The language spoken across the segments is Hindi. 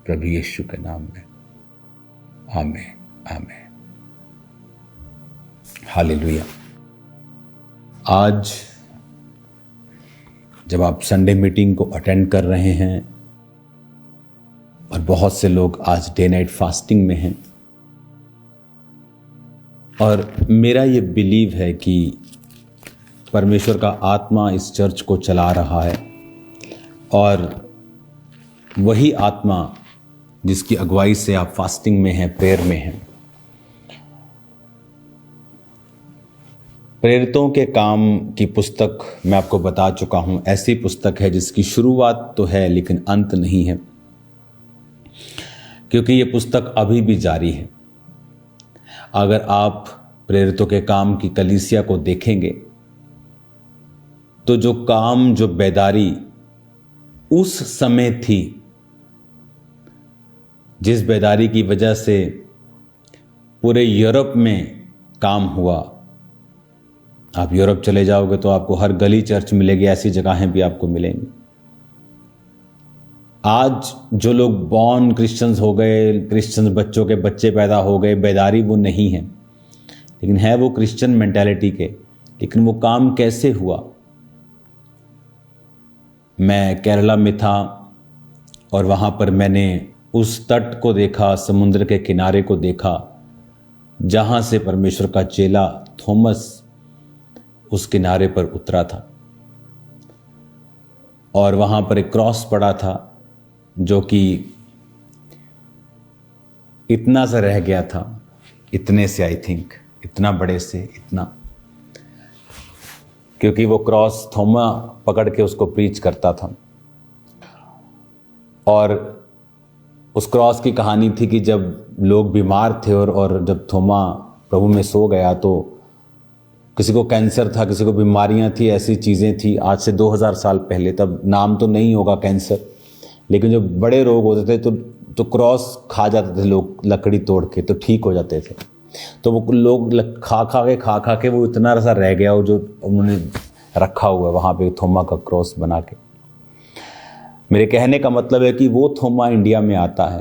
प्रभु यीशु के नाम में, आमीन आमीन। हालेलुया। आज जब आप संडे मीटिंग को अटेंड कर रहे हैं और बहुत से लोग आज डे नाइट फास्टिंग में हैं, और मेरा ये बिलीव है कि परमेश्वर का आत्मा इस चर्च को चला रहा है, और वही आत्मा जिसकी अगुवाई से आप फास्टिंग में हैं, प्रेयर में हैं। प्रेरितों के काम की पुस्तक मैं आपको बता चुका हूं, ऐसी पुस्तक है जिसकी शुरुआत तो है लेकिन अंत नहीं है, क्योंकि ये पुस्तक अभी भी जारी है। अगर आप प्रेरितों के काम की कलीसिया को देखेंगे तो जो काम, जो बेदारी उस समय थी, जिस बेदारी की वजह से पूरे यूरोप में काम हुआ, आप यूरोप चले जाओगे तो आपको हर गली चर्च मिलेगी, ऐसी जगहें भी आपको मिलेंगी। आज जो लोग बॉर्न क्रिश्चियंस हो गए, क्रिश्चियंस बच्चों के बच्चे पैदा हो गए, बेदारी वो नहीं है, लेकिन है वो क्रिश्चियन मेंटालिटी के। लेकिन वो काम कैसे हुआ? मैं केरला में था और वहाँ पर मैंने उस तट को देखा, समुद्र के किनारे को देखा, जहाँ से परमेश्वर का चेला थॉमस उस किनारे पर उतरा था, और वहाँ पर एक क्रॉस पड़ा था जो कि इतना सा रह गया था, इतने से, आई थिंक इतना बड़े से, इतना, क्योंकि वो क्रॉस थोमा पकड़ के उसको प्रीच करता था। और उस क्रॉस की कहानी थी कि जब लोग बीमार थे और जब थोमा प्रभु में सो गया तो किसी को कैंसर था, किसी को बीमारियां थी, ऐसी चीज़ें थी। आज से 2000 साल पहले, तब नाम तो नहीं होगा कैंसर, लेकिन जो बड़े रोग होते थे तो क्रॉस खा जाते थे लोग, लकड़ी तोड़ के, तो ठीक हो जाते थे। तो वो लोग खा के वो इतना सा रह गया, वो जो उन्होंने रखा हुआ है वहाँ पे थोमा का क्रॉस बना के। मेरे कहने का मतलब है कि वो थोमा इंडिया में आता है,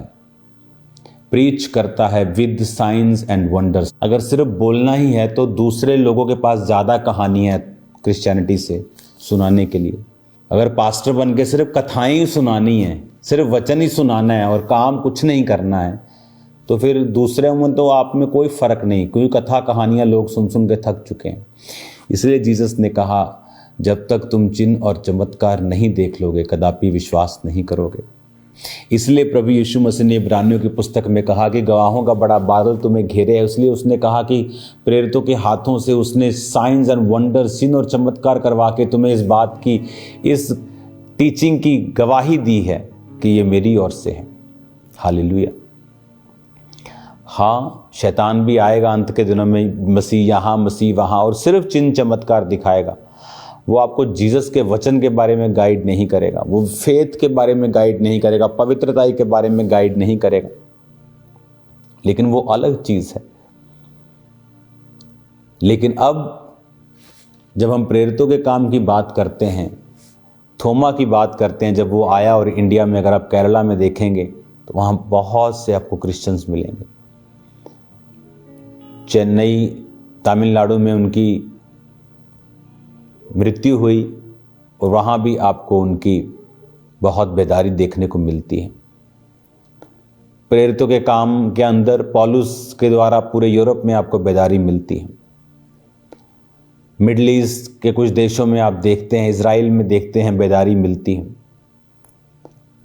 प्रीच करता है विद साइंस एंड वंडर्स। अगर सिर्फ बोलना ही है तो दूसरे लोगों के पास ज़्यादा कहानी है क्रिश्चियनिटी से सुनाने के लिए। अगर पास्टर बन के सिर्फ कथाएं ही सुनानी है, सिर्फ वचन ही सुनाना है और काम कुछ नहीं करना है, तो फिर दूसरे में तो आप में कोई फ़र्क नहीं, क्योंकि कथा कहानियाँ लोग सुन सुन के थक चुके हैं। इसलिए जीसस ने कहा, जब तक तुम चिन्ह और चमत्कार नहीं देख लोगे कदापि विश्वास नहीं करोगे। इसलिए प्रभु यीशु मसीह ने इब्रानियों की पुस्तक में कहा कि गवाहों का बड़ा बादल तुम्हें घेरे है। इसलिए उसने कहा कि प्रेरितों के हाथों से उसने साइंस एंड वंडर, चिन्ह और चमत्कार करवा के तुम्हें इस बात की, इस टीचिंग की गवाही दी है कि ये मेरी ओर से है। हालेलुया। हाँ, शैतान भी आएगा अंत के दिनों में, मसीह यहाँ मसीह वहाँ, और सिर्फ चिन्ह चमत्कार दिखाएगा। वो आपको जीसस के वचन के बारे में गाइड नहीं करेगा, वो फेथ के बारे में गाइड नहीं करेगा, पवित्रता के बारे में गाइड नहीं करेगा, लेकिन वो अलग चीज है। लेकिन अब जब हम प्रेरितों के काम की बात करते हैं, थोमा की बात करते हैं, जब वो आया, और इंडिया में अगर आप केरला में देखेंगे तो वहाँ बहुत से आपको क्रिश्चियंस मिलेंगे। चेन्नई, तमिलनाडु में उनकी मृत्यु हुई, और वहाँ भी आपको उनकी बहुत बेदारी देखने को मिलती है। प्रेरितों के काम के अंदर पौलुस के द्वारा पूरे यूरोप में आपको बेदारी मिलती है। मिडल ईस्ट के कुछ देशों में आप देखते हैं, इजराइल में देखते हैं, बेदारी मिलती है।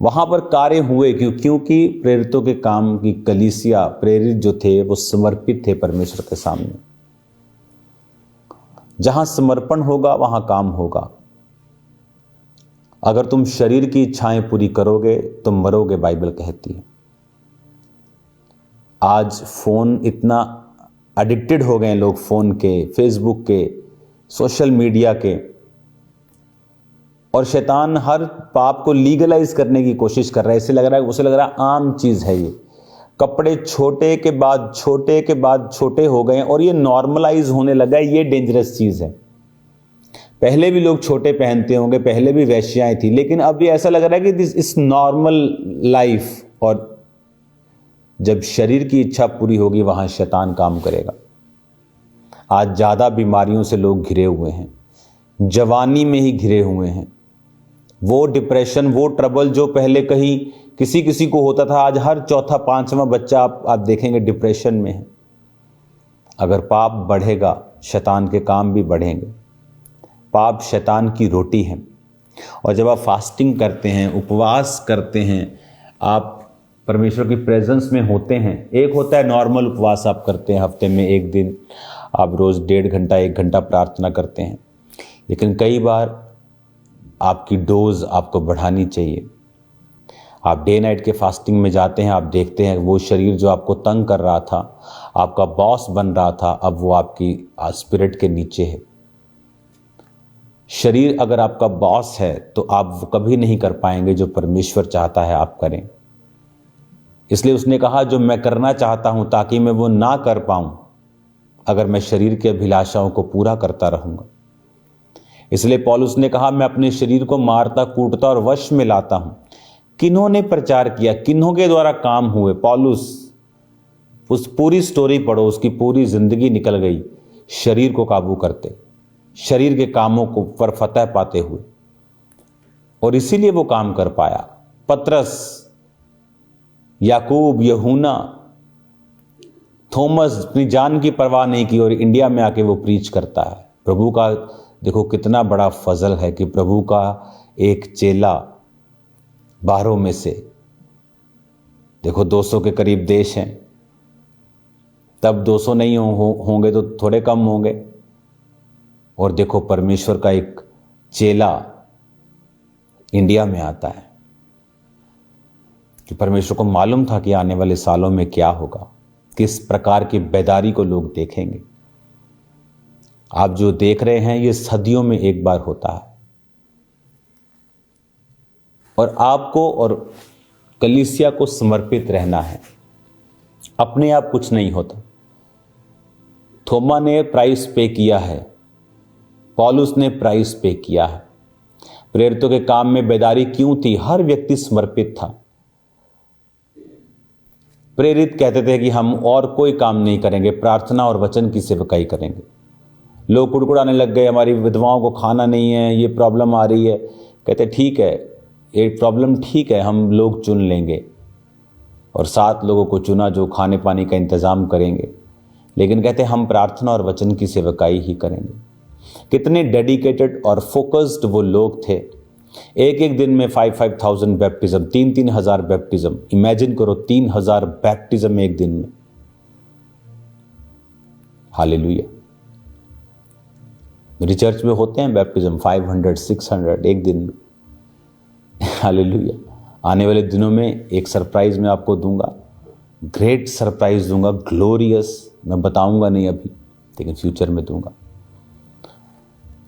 वहाँ पर कार्य हुए क्योंकि प्रेरितों के काम की कलीसिया, प्रेरित जो थे वो समर्पित थे परमेश्वर के सामने। जहां समर्पण होगा वहां काम होगा। अगर तुम शरीर की इच्छाएं पूरी करोगे तो मरोगे, बाइबल कहती है। आज फोन, इतना एडिक्टेड हो गए लोग फोन के, फेसबुक के, सोशल मीडिया के, और शैतान हर पाप को लीगलाइज करने की कोशिश कर रहा है। उसे लग रहा है आम चीज है ये। कपड़े छोटे के बाद छोटे हो गए और ये नॉर्मलाइज होने लगा है। ये डेंजरस चीज है। पहले भी लोग छोटे पहनते होंगे, पहले भी वैश्याएं थी, लेकिन अब ये ऐसा लग रहा है कि दिस इज नॉर्मल लाइफ। और जब शरीर की इच्छा पूरी होगी वहां शैतान काम करेगा। आज ज़्यादा बीमारियों से लोग घिरे हुए हैं, जवानी में ही घिरे हुए हैं। वो डिप्रेशन, वो ट्रबल जो पहले कहीं किसी किसी को होता था, आज हर चौथा पांचवा बच्चा आप देखेंगे डिप्रेशन में है। अगर पाप बढ़ेगा शैतान के काम भी बढ़ेंगे। पाप शैतान की रोटी है। और जब आप फास्टिंग करते हैं, उपवास करते हैं, आप परमेश्वर की प्रेजेंस में होते हैं। एक होता है नॉर्मल उपवास आप करते हैं, हफ्ते में एक दिन आप रोज़ 1.5 घंटा 1 घंटा प्रार्थना करते हैं। लेकिन कई बार आपकी डोज आपको बढ़ानी चाहिए। आप डे नाइट के फास्टिंग में जाते हैं, आप देखते हैं वो शरीर जो आपको तंग कर रहा था, आपका बॉस बन रहा था, अब वो आपकी स्पिरिट के नीचे है। शरीर अगर आपका बॉस है तो आप वो कभी नहीं कर पाएंगे जो परमेश्वर चाहता है आप करें। इसलिए उसने कहा जो मैं करना चाहता हूं ताकि मैं वो ना कर पाऊं अगर मैं शरीर के अभिलाषाओं को पूरा करता रहूंगा। इसलिए पौलुस ने कहा मैं अपने शरीर को मारता कूटता और वश में लाता हूं। किन्हों ने प्रचार किया, किन्हों के द्वारा काम हुए? पौलुस, उस पूरी स्टोरी पढ़ो, उसकी पूरी जिंदगी निकल गई शरीर को काबू करते, शरीर के कामों को पर फतह पाते हुए, और इसीलिए वो काम कर पाया। पतरस, याकूब, यूहन्ना, थॉमस अपनी जान की परवाह नहीं की और इंडिया में आके वो प्रीच करता है। प्रभु का देखो कितना बड़ा फजल है कि प्रभु का एक चेला 12 में से, देखो 200 के करीब देश हैं, तब 200 नहीं होंगे तो थोड़े कम होंगे, और देखो परमेश्वर का एक चेला इंडिया में आता है कि परमेश्वर को मालूम था कि आने वाले सालों में क्या होगा, किस प्रकार की बेदारी को लोग देखेंगे। आप जो देख रहे हैं ये सदियों में एक बार होता है, और आपको और कलीसिया को समर्पित रहना है। अपने आप कुछ नहीं होता। थोमा ने प्राइस पे किया है, पौलुस ने प्राइस पे किया है। प्रेरितों के काम में बेदारी क्यों थी? हर व्यक्ति समर्पित था। प्रेरित कहते थे कि हम और कोई काम नहीं करेंगे, प्रार्थना और वचन की सेवकाई करेंगे। लोग कुड़कुड़ाने लग गए, हमारी विधवाओं को खाना नहीं है, ये प्रॉब्लम आ रही है। कहते ठीक है, ये प्रॉब्लम ठीक है, हम लोग चुन लेंगे, और 7 लोगों को चुना जो खाने पानी का इंतजाम करेंगे। लेकिन कहते हम प्रार्थना और वचन की सेवकाई ही करेंगे। कितने डेडिकेटेड और फोकस्ड वो लोग थे। एक एक दिन में 5,000 बैप्टिज्म, 3,000 बैप्टिज्म। इमेजिन करो 3,000 बैप्टिज्म एक दिन में। हालेलुया। मेरी चर्च में होते हैं बैप्टिज्म 500, 600 एक दिन में। हालेलुया। आने वाले दिनों में एक सरप्राइज मैं आपको दूंगा, ग्रेट सरप्राइज दूंगा, ग्लोरियस। मैं बताऊंगा नहीं अभी, लेकिन फ्यूचर में दूंगा।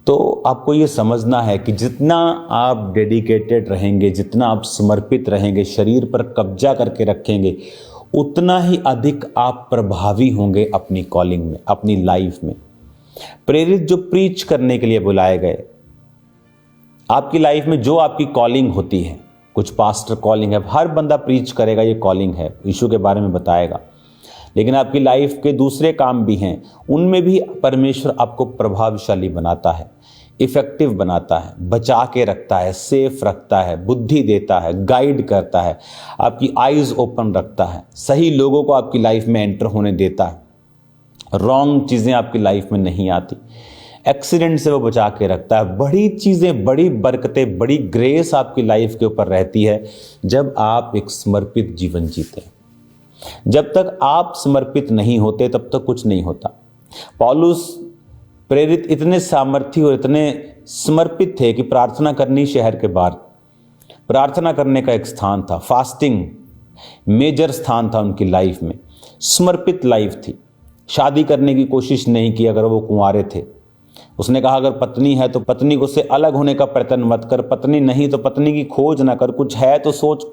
तो आपको ये समझना है कि जितना आप डेडिकेटेड रहेंगे, जितना आप समर्पित रहेंगे, शरीर पर कब्जा करके रखेंगे, उतना ही अधिक आप प्रभावी होंगे अपनी कॉलिंग में, अपनी लाइफ में। प्रेरित जो प्रीच करने के लिए बुलाए गए, आपकी लाइफ में जो आपकी कॉलिंग होती है, कुछ पास्टर कॉलिंग है, हर बंदा प्रीच करेगा, ये कॉलिंग है, यीशु के बारे में बताएगा। लेकिन आपकी लाइफ के दूसरे काम भी हैं, उनमें भी परमेश्वर आपको प्रभावशाली बनाता है, इफेक्टिव बनाता है, बचा के रखता है, सेफ रखता है, बुद्धि देता है, गाइड करता है, आपकी आईज ओपन रखता है, सही लोगों को आपकी लाइफ में एंटर होने देता है, रॉन्ग चीज़ें आपकी लाइफ में नहीं आती, एक्सीडेंट से वो बचा के रखता है। बड़ी चीज़ें, बड़ी बरकतें, बड़ी ग्रेस आपकी लाइफ के ऊपर रहती है जब आप एक समर्पित जीवन जीते हैं। जब तक आप समर्पित नहीं होते तब तक कुछ नहीं होता। पौलुस प्रेरित इतने सामर्थी और इतने समर्पित थे कि प्रार्थना करनी शहर के बाहर, प्रार्थना करने का एक स्थान था, फास्टिंग मेजर स्थान था उनकी लाइफ में, समर्पित लाइफ थी। शादी करने की कोशिश नहीं की अगर वो कुंवारे थे। उसने कहा अगर पत्नी है तो पत्नी को से अलग होने का प्रयत्न मत कर, पत्नी नहीं तो पत्नी की खोज ना कर, कुछ है तो सोच,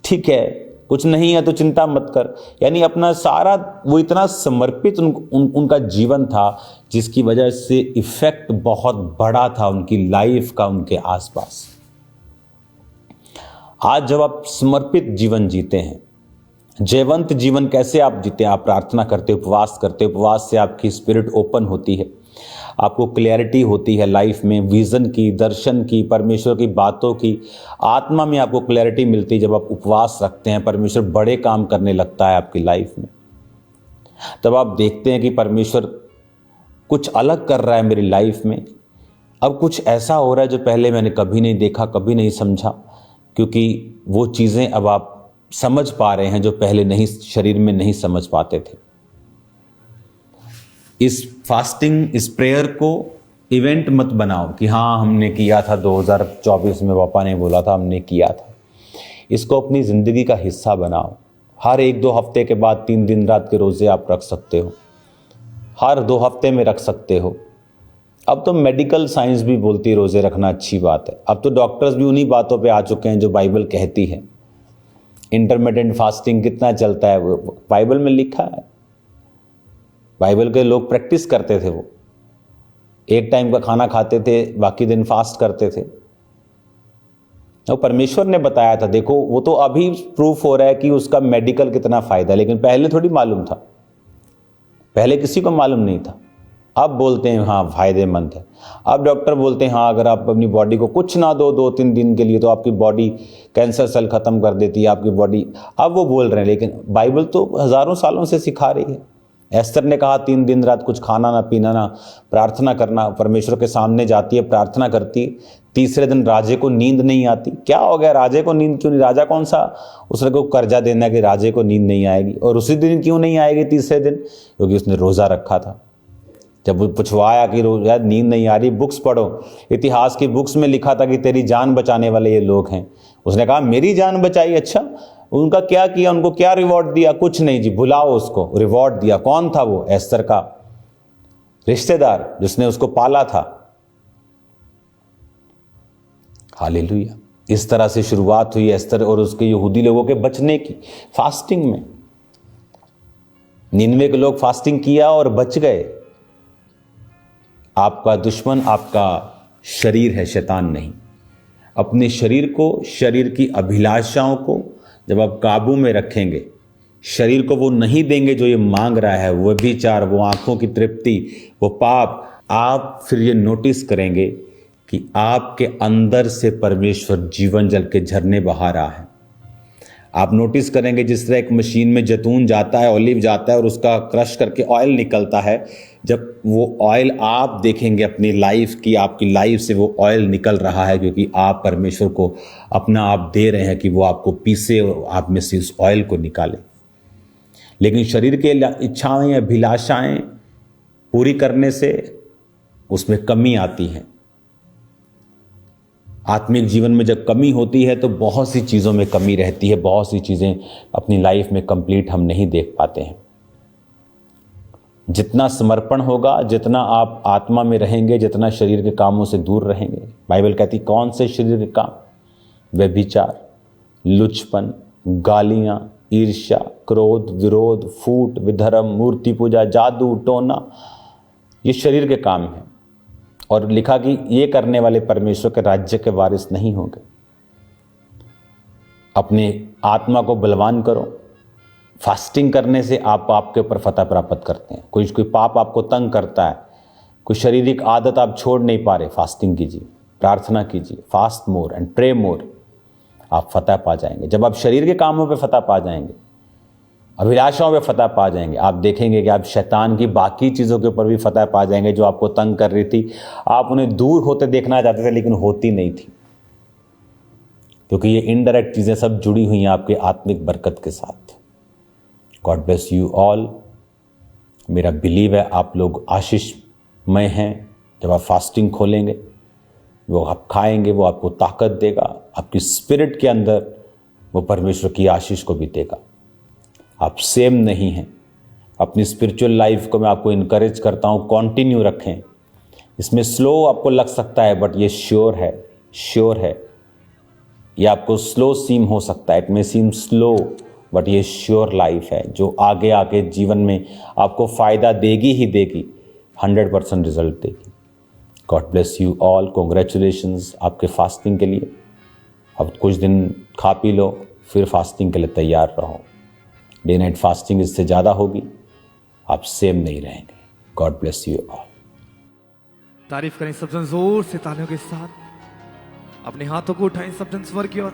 ठीक है, कुछ नहीं है तो चिंता मत कर। यानी अपना सारा, वो इतना समर्पित उनका जीवन था जिसकी वजह से इफेक्ट बहुत बड़ा था उनकी लाइफ का उनके आसपास। आज जब आप समर्पित जीवन जीते हैं, जयवंत जीवन कैसे आप जीते हैं? आप प्रार्थना करते, उपवास करते, उपवास से आपकी स्पिरिट ओपन होती है, आपको क्लैरिटी होती है लाइफ में, विजन की, दर्शन की, परमेश्वर की बातों की, आत्मा में आपको क्लैरिटी मिलती है। जब आप उपवास रखते हैं, परमेश्वर बड़े काम करने लगता है आपकी लाइफ में। तब आप देखते हैं कि परमेश्वर कुछ अलग कर रहा है मेरी लाइफ में। अब कुछ ऐसा हो रहा है जो पहले मैंने कभी नहीं देखा, कभी नहीं समझा, क्योंकि वो चीज़ें अब आप समझ पा रहे हैं जो पहले नहीं, शरीर में नहीं समझ पाते थे। इस फास्टिंग, इस प्रेयर को इवेंट मत बनाओ कि हाँ हमने किया था 2024 में, पापा ने बोला था, हमने किया था। इसको अपनी ज़िंदगी का हिस्सा बनाओ। हर 1-2 हफ्ते के बाद 3 दिन रात के रोज़े आप रख सकते हो, हर 2 हफ्ते में रख सकते हो। अब तो मेडिकल साइंस भी बोलती है रोज़े रखना अच्छी बात है। अब तो डॉक्टर्स भी उन्हीं बातों पे आ चुके हैं जो बाइबल कहती है। इंटरमिटेंट फास्टिंग कितना चलता है, वो बाइबल में लिखा है। बाइबल के लोग प्रैक्टिस करते थे, वो एक टाइम का खाना खाते थे, बाकी दिन फास्ट करते थे। तो परमेश्वर ने बताया था। देखो वो तो अभी प्रूफ हो रहा है कि उसका मेडिकल कितना फायदा, लेकिन पहले थोड़ी मालूम था, पहले किसी को मालूम नहीं था। अब बोलते हैं हाँ फायदेमंद है। अब डॉक्टर बोलते हैं हाँ अगर आप अपनी बॉडी को कुछ ना दो 2-3 दिन के लिए तो आपकी बॉडी कैंसर सेल खत्म कर देती है आपकी बॉडी। अब वो बोल रहे हैं, लेकिन बाइबल तो हजारों सालों से सिखा रही है। एस्तर ने कहा 3 दिन रात कुछ खाना ना पीना ना प्रार्थना करना, परमेश्वर के सामने जाती है, प्रार्थना करती है। तीसरे दिन राजे को नींद नहीं आती। क्या हो गया, राजे को नींद क्यों नहीं? राजा कौन सा उसने को कर्जा देना कि राजे को नींद नहीं आएगी? और उसी दिन क्यों नहीं आएगी तीसरे दिन? क्योंकि उसने रोज़ा रखा था। जब वो पूछवाया कि यार नींद नहीं आ रही, बुक्स पढ़ो, इतिहास की बुक्स में लिखा था कि तेरी जान बचाने वाले ये लोग हैं। उसने कहा मेरी जान बचाई। अच्छा, उनका क्या किया, उनको क्या रिवॉर्ड दिया? कुछ नहीं जी, भुलाओ उसको। रिवॉर्ड दिया। कौन था वो? एस्तर का रिश्तेदार जिसने उसको पाला था। हालेलुया। इस तरह से शुरुआत हुई एस्तर और उसके यहूदी लोगों के बचने की, फास्टिंग में। निनवे के लोग फास्टिंग किया और बच गए। आपका दुश्मन आपका शरीर है, शैतान नहीं। अपने शरीर को, शरीर की अभिलाषाओं को जब आप काबू में रखेंगे, शरीर को वो नहीं देंगे जो ये मांग रहा है, वो व्यभिचार, वो आंखों की तृप्ति, वो पाप, आप फिर ये नोटिस करेंगे कि आपके अंदर से परमेश्वर जीवन जल के झरने बहा रहा है। आप नोटिस करेंगे जिस तरह एक मशीन में जैतून जाता है, ऑलिव जाता है और उसका क्रश करके ऑयल निकलता है। जब वो ऑयल आप देखेंगे अपनी लाइफ की, आपकी लाइफ से वो ऑयल निकल रहा है, क्योंकि आप परमेश्वर को अपना आप दे रहे हैं कि वो आपको पीसे और आप में से उस ऑयल को निकाले। लेकिन शरीर के इच्छाएं, अभिलाषाएं पूरी करने से उसमें कमी आती है। आत्मिक जीवन में जब कमी होती है तो बहुत सी चीज़ों में कमी रहती है, बहुत सी चीज़ें अपनी लाइफ में कंप्लीट हम नहीं देख पाते हैं। जितना समर्पण होगा, जितना आप आत्मा में रहेंगे, जितना शरीर के कामों से दूर रहेंगे। बाइबल कहती कौन से शरीर के काम? व्यभिचार, लुचपन, गालियाँ, ईर्ष्या, क्रोध, विरोध, फूट, विधर्म, मूर्ति पूजा, जादू टोना, ये शरीर के काम हैं। और लिखा कि ये करने वाले परमेश्वर के राज्य के वारिस नहीं होंगे। अपने आत्मा को बलवान करो। फास्टिंग करने से आप पाप के ऊपर फतह प्राप्त करते हैं। कोई पाप आपको तंग करता है, कोई शारीरिक आदत आप छोड़ नहीं पा रहे, फास्टिंग कीजिए, प्रार्थना कीजिए, फास्ट मोर एंड प्रे मोर, आप फतह पा जाएंगे। जब आप शरीर के कामों पे फतह पा जाएंगे, अभिलाषाओं पे फतह पा जाएंगे, आप देखेंगे कि आप शैतान की बाकी चीज़ों के ऊपर भी फतह पा जाएंगे जो आपको तंग कर रही थी। आप उन्हें दूर होते देखना चाहते थे लेकिन होती नहीं थी, क्योंकि ये इनडायरेक्ट चीज़ें सब जुड़ी हुई हैं आपके आत्मिक बरकत के साथ। God bless you all. मेरा बिलीव है आप लोग आशीषमय हैं। जब आप फास्टिंग खोलेंगे, वो आप खाएंगे, वो आपको ताकत देगा, आपकी स्पिरिट के अंदर वो परमेश्वर की आशीष को भी देगा। आप सेम नहीं हैं। अपनी स्पिरिचुअल लाइफ को मैं आपको इनकरेज करता हूँ, कंटिन्यू रखें। इसमें स्लो आपको लग सकता है बट ये श्योर है। ये आपको स्लो सीम हो सकता है, it may seem slow but ये श्योर लाइफ है जो आगे आके जीवन में आपको फ़ायदा देगी ही देगी, 100% रिजल्ट देगी। God bless you all. Congratulations आपके फास्टिंग के लिए। अब कुछ दिन खा पी लो, फिर फास्टिंग के लिए तैयार रहो। डे नाइट फास्टिंग इससे ज़्यादा होगी, आप सेम नहीं रहेंगे। God bless you all. तारीफ करें सब जन जोर से तालियों के साथ, अपने हाथों को उठाएं सब जन स्वर की ओर।